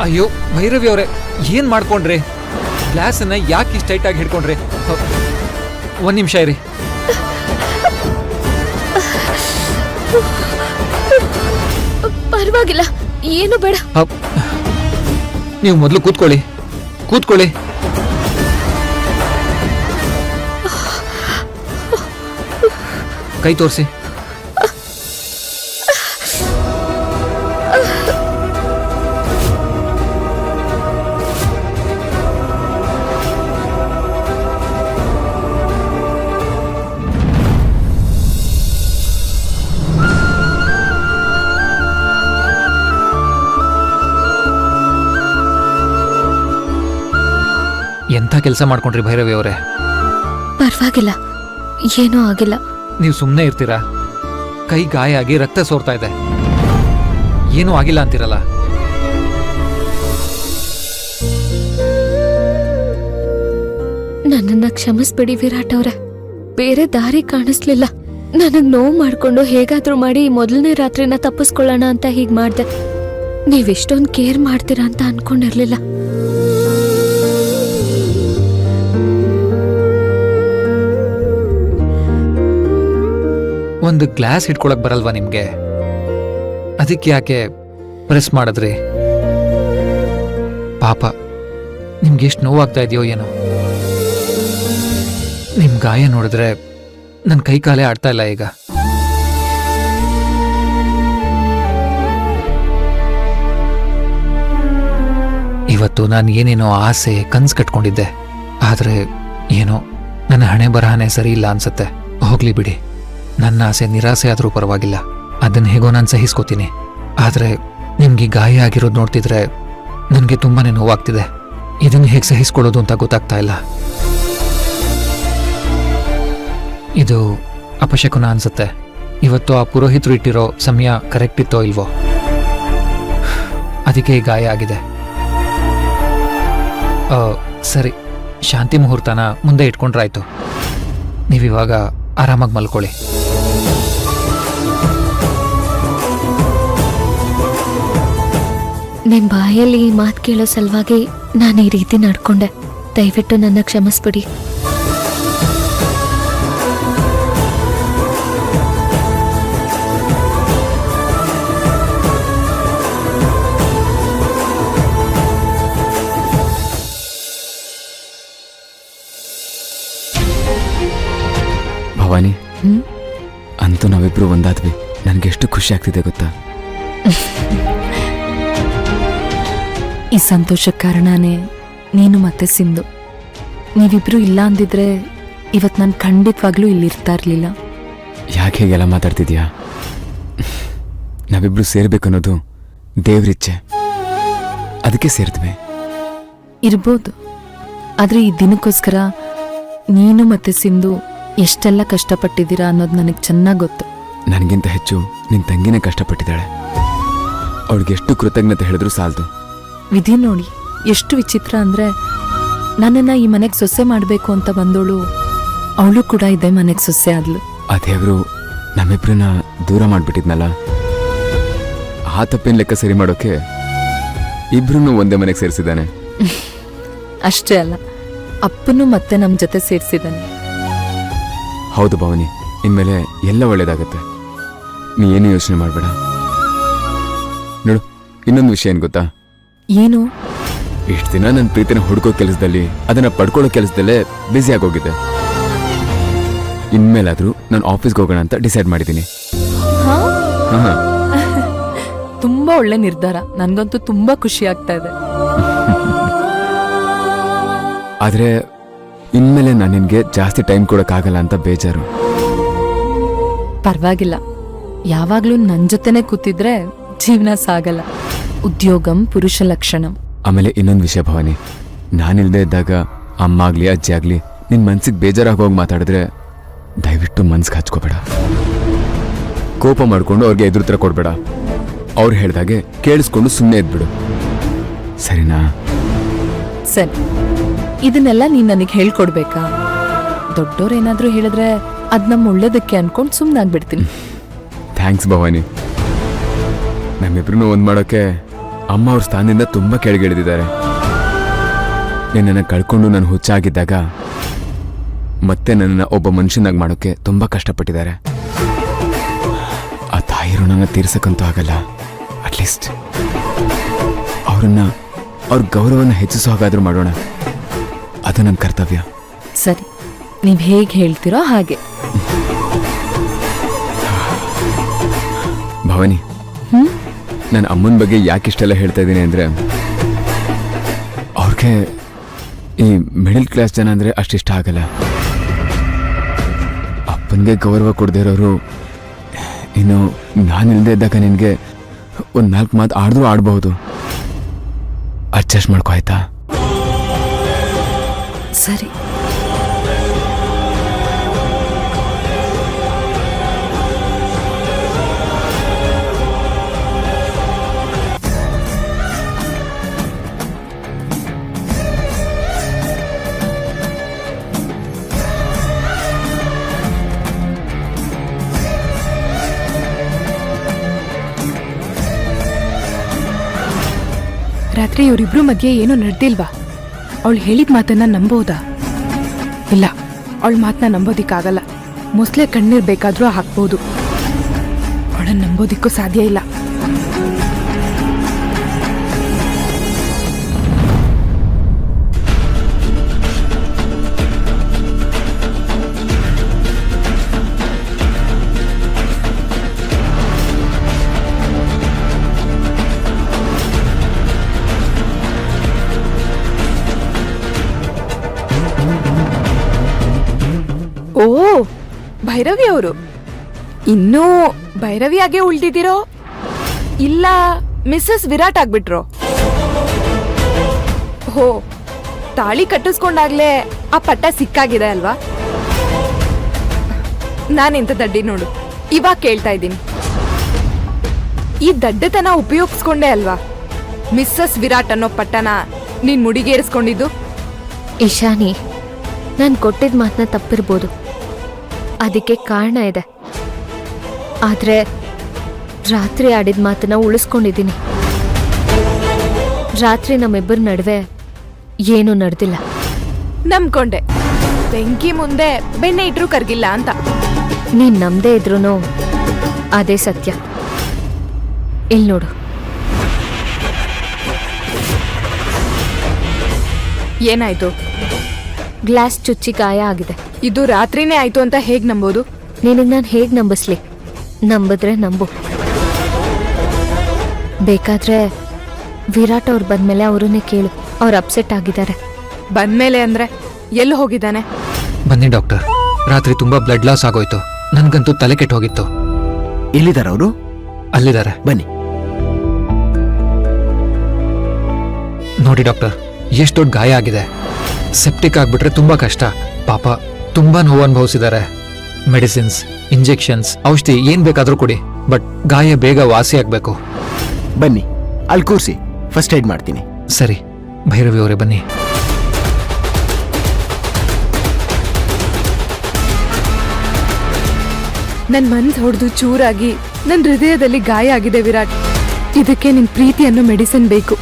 ಅಯ್ಯೋ ಭೈರವಿ ಅವರೇ, ಏನ್ ಮಾಡ್ಕೊಂಡ್ರಿ? ಗ್ಲಾಸನ್ನ ಯಾಕೆ ಇಷ್ಟು ಟೈಟಾಗಿ ಹಿಡ್ಕೊಂಡ್ರಿ? ಒಂದ್ ನಿಮಿಷ ಇರಿ. ಪರವಾಗಿಲ್ಲ, ಏನು ಬೇಡ. ನೀವು ಮೊದಲು ಕೂತ್ಕೊಳ್ಳಿ. ಕೈ ತೋರಿಸಿ. ಎಂಥ ಕೆಲಸ ಮಾಡ್ಕೊಂಡ್ರಿ ಭೈರವಿ ಅವರೇ? ಪರವಾಗಿಲ್ಲ, ಏನೂ ಆಗಿಲ್ಲ. ನೀವು ಸುಮ್ಮನೆ ಇರ್ತೀರಾ? ಕೈ ಗಾಯ ಆಗಿ ರಕ್ತ ಸೋರ್ತಾ ಇದೆ, ಏನೂ ಆಗಿಲ್ಲ ಅಂತೀರಲ್ಲ? ನನ್ನನ್ನ ಕ್ಷಮಿಸ್ಬಿಡಿ ವಿರಾಟ್ ಅವ್ರೆ, ಬೇರೆ ದಾರಿ ಕಾಣಿಸ್ಲಿಲ್ಲ. ನನಗ್ ನೋವು ಮಾಡ್ಕೊಂಡು ಹೇಗಾದ್ರೂ ಮಾಡಿ ಮೊದಲನೇ ರಾತ್ರಿನ ತಪ್ಪಿಸ್ಕೊಳ್ಳೋಣ ಅಂತ ಹೀಗ್ ಮಾಡ್ದೆ. ನೀವಿಷ್ಟೊಂದು ಕೇರ್ ಮಾಡ್ತೀರಾ ಅಂತ ಅನ್ಕೊಂಡಿರ್ಲಿಲ್ಲ. ಒಂದು ಗ್ಲಾಸ್ ಇಟ್ಕೊಳಕ್ ಬರಲ್ವಾ ನಿಮ್ಗೆ? ಅದಕ್ಕೆ ಯಾಕೆ ಪ್ರೆಸ್ ಮಾಡಿದ್ರಿ? ಪಾಪ ನಿಮ್ಗೆ ಎಷ್ಟು ನೋವಾಗ್ತಾ ಇದೆಯೋ ಏನೋ. ನಿಮ್ ಗಾಯ ನೋಡಿದ್ರೆ ನನ್ನ ಕೈ ಕಾಲೇ ಆಡ್ತಾ ಇಲ್ಲ ಈಗ. ಇವತ್ತು ನಾನು ಏನೇನೋ ಆಸೆ ಕನ್ಸು ಕಟ್ಕೊಂಡಿದ್ದೆ, ಆದ್ರೆ ಏನೋ ನನ್ನ ಹಣೆ ಬರಹನೇ ಸರಿ ಇಲ್ಲ ಅನ್ಸತ್ತೆ. ಹೋಗ್ಲಿ ಬಿಡಿ, ನನ್ನ ಆಸೆ ನಿರಾಸೆ ಆದ್ರೂ ಪರವಾಗಿಲ್ಲ, ಅದನ್ನ ಹೇಗೋ ನಾನು ಸಹಿಸ್ಕೋತೀನಿ. ಆದ್ರೆ ನಿಮ್ಗೆ ಗಾಯ ಆಗಿರೋದು ನೋಡ್ತಿದ್ರೆ ನನಗೆ ತುಂಬಾನೇ ನೋವಾಗ್ತಿದೆ. ಇದನ್ನ ಹೇಗೆ ಸಹಿಸ್ಕೊಳ್ಳೋದು ಅಂತ ಗೊತ್ತಾಗ್ತಾ ಇಲ್ಲ. ಇದು ಅಪಶಕುನ ಅನ್ಸುತ್ತೆ. ಇವತ್ತು ಆ ಪುರೋಹಿತರು ಇಟ್ಟಿರೋ ಸಮಯ ಕರೆಕ್ಟ್ ಇತ್ತೋ ಇಲ್ವೋ, ಅದಕ್ಕೆ ಈ ಗಾಯ ಆಗಿದೆ. ಸರಿ, ಶಾಂತಿ ಮುಹೂರ್ತನ ಮುಂದೆ ಇಟ್ಕೊಂಡ್ರಾಯ್ತು. ನೀವಿವಾಗ ಆರಾಮಾಗಿ ಮಲ್ಕೊಳ್ಳಿ. ನಿಮ್ ಬಾಯಲ್ಲಿ ಈ ಮಾತು ಕೇಳೋ ಸಲುವಾಗಿ ನಾನು ಈ ರೀತಿ ನಡ್ಕೊಂಡೆ. ದಯವಿಟ್ಟು ನನ್ನ ಕ್ಷಮಿಸ್ಬಿಡಿ. ಭವಾನಿ, ಅಂತೂ ನಾವಿಬ್ರು ಒಂದಾದ್ವಿ. ನನಗೆಷ್ಟು ಖುಷಿ ಆಗ್ತಿದೆ ಗೊತ್ತಾ? ಈ ಸಂತೋಷಕ್ಕೆ ಕಾರಣನೇ ನೀನು ಮತ್ತೆ ಸಿಂಧು. ನೀವಿಬ್ರು ಇಲ್ಲ ಅಂದಿದ್ರೆ ಇವತ್ತು ನಾನು ಖಂಡಿತವಾಗ್ಲೂ ಇಲ್ಲಿ ಇರ್ತಾ ಇರಲಿಲ್ಲ. ಯಾಕೆ ಹೀಗೆಲ್ಲ ಮಾತಾಡ್ತಿದ್ಯಾ? ನಾವಿಬ್ರು ಸೇರ್ಬೇಕನ್ನೋದು ದೇವ್ರಿಚ್ಛೆ, ಅದಕ್ಕೆ ಸೇರ್ತೀವಿ. ಇರ್ಬೋದು, ಆದರೆ ಈ ದಿನಕ್ಕೋಸ್ಕರ ನೀನು ಮತ್ತೆ ಸಿಂಧು ಎಷ್ಟೆಲ್ಲ ಕಷ್ಟಪಟ್ಟಿದ್ದೀರಾ ಅನ್ನೋದು ನನಗೆ ಚೆನ್ನಾಗಿ ಗೊತ್ತು. ನನಗಿಂತ ಹೆಚ್ಚು ನಿನ್ನ ತಂಗಿನೇ ಕಷ್ಟಪಟ್ಟಿದ್ದಾಳೆ. ಅವಳಿಗೆ ಎಷ್ಟು ಕೃತಜ್ಞತೆ ಹೇಳಿದ್ರು ಸಾಲದು. ವಿಧಿ ನೋಡಿ ಎಷ್ಟು ವಿಚಿತ್ರ ಅಂದರೆ, ನನ್ನನ್ನು ಈ ಮನೆಗೆ ಸೊಸೆ ಮಾಡಬೇಕು ಅಂತ ಬಂದೋಳು ಅವಳು ಕೂಡ ಇದೇ ಮನೆಗೆ ಸೊಸೆ ಆದ್ಲು. ಆ ದೇವರು ನಮ್ಮಿಬ್ರನ್ನ ದೂರ ಮಾಡಿಬಿಟ್ಟಿದ್ನಲ್ಲ, ಆ ತಪ್ಪಿನ ಲೆಕ್ಕ ಸರಿ ಮಾಡೋಕೆ ಇಬ್ರು ಒಂದೇ ಮನೆಗೆ ಸೇರಿಸಿದ್ದಾನೆ. ಅಷ್ಟೇ ಅಲ್ಲ, ಅಪ್ಪನೂ ಮತ್ತೆ ನಮ್ಮ ಜೊತೆ ಸೇರಿಸಿದ್ದಾನೆ. ಹೌದು ಭವಾನಿ, ಇನ್ಮೇಲೆ ಎಲ್ಲ ಒಳ್ಳೇದಾಗತ್ತೆ. ನೀ ಏನು ಯೋಚನೆ ಮಾಡಬೇಡ. ನೋಡು, ಇನ್ನೊಂದು ವಿಷಯ ಏನು ಗೊತ್ತಾ? ಏನು? ಇಷ್ಟು ದಿನ ನನ್ನ ಪ್ರೀತಿನ ಹುಡುಕೋ ಕೆಲಸದಲ್ಲಿ, ಅದನ್ನ ಪಡ್ಕೊಳ್ಳೋ ಕೆಲಸದಲ್ಲೇ ಬ್ಯುಸಿ ಆಗೋಗಿದೆ. ಇನ್ಮೇಲಾದ್ರೂ ನಾನು ಆಫೀಸ್ಗೆ ಹೋಗೋಣ ಅಂತ ಡಿಸೈಡ್ ಮಾಡಿದ್ದೀನಿ. ತುಂಬಾ ಒಳ್ಳೆ ನಿರ್ಧಾರ. ನನ್ಗಂತೂ ತುಂಬಾ ಖುಷಿ ಆಗ್ತಾ ಇದೆ. ಆದ್ರೆ ಇನ್ಮೇಲೆ ನಾನು ನಿನ್ಗೆ ಜಾಸ್ತಿ ಟೈಮ್ ಕೊಡೋಕ್ಕಾಗಲ್ಲ ಅಂತ ಬೇಜಾರು. ಪರವಾಗಿಲ್ಲ, ಯಾವಾಗ್ಲೂ ನನ್ನ ಜೊತೆನೆ ಕೂತಿದ್ರೆ ಜೀವನ ಸಾಗಲ್ಲ. ಉದ್ಯೋಗಂ ಪುರುಷ ಲಕ್ಷಣಂ. ಆಮೇಲೆ ಇನ್ನೊಂದು ವಿಷಯ ಭವಾನಿ, ನಾನಿಲ್ದೇ ಇದ್ದಾಗ ಅಮ್ಮ ಆಗ್ಲಿ ಅಜ್ಜಿ ಆಗ್ಲಿ ನಿನ್ ಮನ್ಸಿಗೆ ಬೇಜಾರಾಗೋಗಿ ಮಾತಾಡಿದ್ರೆ ದಯವಿಟ್ಟು ಮನ್ಸಿಗೆ ಹಚ್ಕೋಬೇಡ. ಕೋಪ ಮಾಡ್ಕೊಂಡು ಅವ್ರಿಗೆ ಎದುರು ತರ ಕೊಡ್ಬೇಡ. ಅವ್ರು ಹೇಳ್ದಾಗೆ ಕೇಳಿಸ್ಕೊಂಡು ಸುಮ್ಮನೆ ಇದ್ಬಿಡು, ಸರಿನಾ? ಸರಿ, ಇದನ್ನೆಲ್ಲ ನೀನ್ ನನಗೆ ಹೇಳ್ಕೊಡ್ಬೇಕಾ? ದೊಡ್ಡೋರೇನಾದ್ರೂ ಹೇಳಿದ್ರೆ ಅದ್ ನಮ್ಮ ಒಳ್ಳೇದಕ್ಕೆ ಅನ್ಕೊಂಡು ಸುಮ್ಮನಾಗ್ಬಿಡ್ತೀನಿ. ಥ್ಯಾಂಕ್ಸ್ ಭವಾನಿ. ನಮ್ಮಿಬ್ರು ಒಂದ್ ಮಾಡೋಕೆ ಅಮ್ಮ ಅವ್ರ ಸ್ಥಾನದಿಂದ ತುಂಬ ಕೆಳಗಿಳಿದಿದ್ದಾರೆ. ನಿನ್ನನ್ನು ಕಳ್ಕೊಂಡು ನಾನು ಹುಚ್ಚಾಗಿದ್ದಾಗ ಮತ್ತೆ ನನ್ನನ್ನು ಒಬ್ಬ ಮನುಷ್ಯನಾಗಿ ಮಾಡೋಕ್ಕೆ ತುಂಬ ಕಷ್ಟಪಟ್ಟಿದ್ದಾರೆ. ಆ ತಾಯಿ ಋಣನ ತೀರ್ಸಕ್ಕಂತೂ ಆಗಲ್ಲ. ಅಟ್ಲೀಸ್ಟ್ ಅವ್ರ ಗೌರವನ ಹೆಚ್ಚಿಸೋ ಹಾಗಾದ್ರೂ ಮಾಡೋಣ. ಅದು ನನ್ನ ಕರ್ತವ್ಯ. ಸರಿ, ನೀವ್ ಹೇಗೆ ಹೇಳ್ತೀರೋ ಹಾಗೆ. ಭವಾನಿ, ನನ್ನ ಅಮ್ಮನ ಬಗ್ಗೆ ಯಾಕಿಷ್ಟೆಲ್ಲ ಹೇಳ್ತಾ ಇದ್ದೀನಿ ಅಂದರೆ, ಅವ್ರಿಗೆ ಈ ಮಿಡಲ್ ಕ್ಲಾಸ್ ಜನ ಅಂದರೆ ಅಷ್ಟಿಷ್ಟ ಆಗಲ್ಲ. ಅಪ್ಪನಿಗೆ ಗೌರವ ಕೊಡದೇ ಇರೋರು ಇನ್ನು ನಾನಿಲ್ಲದೆ ಇದ್ದಾಗ ನಿನಗೆ ಒಂದು 4 ಮಾತು ಆಡಿದ್ರೂ ಆಡ್ಬಹುದು. ಅಡ್ಜಸ್ಟ್ ಮಾಡ್ಕೋ ಆಯ್ತಾ? ಸರಿ. ರಾತ್ರಿ ಇವರಿಬ್ರು ಮಧ್ಯೆ ಏನೋ ನಡೆದಿಲ್ವಾ? ಅವಳು ಹೇಳಿದ ಮಾತನ್ನ ನಂಬೋದಾ? ಇಲ್ಲ, ಅವಳ ಮಾತನ್ನ ನಂಬೋದಿಕ್ಕಾಗಲ್ಲ. ಮೊಸಳೆ ಕಣ್ಣೀರ್ ಬೇಕಾದ್ರೂ ಹಾಕ್ಬೋದು, ಅವಳನ್ನ ನಂಬೋದಿಕ್ಕೂ ಸಾಧ್ಯ ಇಲ್ಲ. ಓ, ಭೈರವಿ ಅವರು ಇನ್ನೂ ಭೈರವಿಯಾಗೆ ಉಳ್ದಿದ್ದೀರೋ ಇಲ್ಲ ಮಿಸ್ಸಸ್ ವಿರಾಟ್ ಆಗ್ಬಿಟ್ರೋ? ಹೋ, ತಾಳಿ ಕಟ್ಟಿಸ್ಕೊಂಡಾಗ್ಲೇ ಆ ಪಟ್ಟ ಸಿಕ್ಕಾಗಿದೆ ಅಲ್ವಾ? ನಾನೆಂತ ದಡ್ಡಿ ನೋಡು, ಇವಾಗ ಕೇಳ್ತಾ ಇದ್ದೀನಿ. ಈ ದಡ್ಡತನ ಉಪಯೋಗಿಸ್ಕೊಂಡೆ ಅಲ್ವಾ ಮಿಸ್ಸಸ್ ವಿರಾಟ್ ಅನ್ನೋ ಪಟ್ಟನ ನೀನ್ ಮುಡಿಗೇರಿಸ್ಕೊಂಡಿದ್ದು? ಇಶಾನಿ, ನಾನು ಕೊಟ್ಟಿದ್ದ ಮಾತನ್ನ ತಪ್ಪಿರ್ಬೋದು, ಅದಕ್ಕೆ ಕಾರಣ ಇದೆ. ಆದರೆ ರಾತ್ರಿ ಆಡಿದ ಮಾತನ್ನ ಉಳಿಸ್ಕೊಂಡಿದ್ದೀನಿ. ರಾತ್ರಿ ನಮ್ಮಿಬ್ಬರ ನಡುವೆ ಏನೂ ನಡೆದಿಲ್ಲ. ನಂಬ್ಕೊಂಡೆ ಬೆಂಕಿ ಮುಂದೆ ಬೆಣ್ಣೆ ಇಟ್ರೂ ಕರ್ಗಿಲ್ಲ ಅಂತ. ನೀನ್ ನಂಬದೇ ಇದ್ರೂ ಅದೇ ಸತ್ಯ. ಇಲ್ಲಿ ನೋಡು. ಏನಾಯ್ತು? ಗ್ಲಾಸ್ ಚುಚ್ಚಿ ಗಾಯ ಆಗಿದೆ. ಇದು ರಾತ್ರಿನೇ ಆಯ್ತು ಅಂತ ಹೇಗ್ ನಂಬೋದು? ನಿನಗೆ ನಾನು ಹೇಗೆ ನಂಬಿಸ್ಲಿ? ನಂಬಿದ್ರೆ ನಂಬು. ಬೇಕಾದ್ರೆ ವಿರಾಟ್ ಅವ್ರು ಬಂದ್ಮೇಲೆ ಅವರನ್ನೇ ಕೇಳು, ಅವ್ರು ಅಪ್ಸೆಟ್ ಆಗಿದ್ದಾರೆ. ಬಂದ್ಮೇಲೆ ಅಂದ್ರೆ ಎಲ್ಲಿ ಹೋಗಿದ್ದಾನೆ? ಬನ್ನಿ ಡಾಕ್ಟರ್, ರಾತ್ರಿ ತುಂಬಾ ಬ್ಲಡ್ ಲಾಸ್ ಆಗೋಯ್ತು. ನನ್ಗಂತೂ ತಲೆ ಕೆಟ್ಟು ಹೋಗಿತ್ತು. ಎಲ್ಲಿದ್ದಾರೆ ಅವರು? ಅಲ್ಲಿದ್ದಾರೆ, ಬನ್ನಿ. ನೋಡಿ ಡಾಕ್ಟರ್, ಎಷ್ಟು ದೊಡ್ಡ ಗಾಯ ಆಗಿದೆ. ಸೆಪ್ಟಿಕ್ ಆಗ್ಬಿಟ್ರೆ ತುಂಬಾ ಕಷ್ಟ. ಪಾಪ ತುಂಬಾ ನೋವು ಅನುಭವಿಸಿದ್ದಾರೆ. ಮೆಡಿಸಿನ್ಸ್, ಇಂಜೆಕ್ಷನ್ಸ್, ಔಷಧಿ ಏನ್ ಬೇಕಾದ್ರೂ ಕೊಡಿ, ಬಟ್ ಗಾಯ ಬೇಗ ವಾಸಿ ಆಗ್ಬೇಕು. ಬನ್ನಿ, ಅಲ್ಲಿ ಕೂರಿಸಿ, ಫಸ್ಟ್ ಏಡ್ ಮಾಡ್ತೀನಿ. ಸರಿ, ಭೈರವಿ ಅವರೇ ಬನ್ನಿ. ನನ್ ಮನ್ಸ್ ಹೊಡೆದು ಚೂರಾಗಿ ನನ್ ಹೃದಯದಲ್ಲಿ ಗಾಯ ಆಗಿದೆ ವಿರಾಟ್. ಇದಕ್ಕೆ ನಿನ್ ಪ್ರೀತಿ ಅನ್ನೋ ಮೆಡಿಸಿನ್ ಬೇಕು.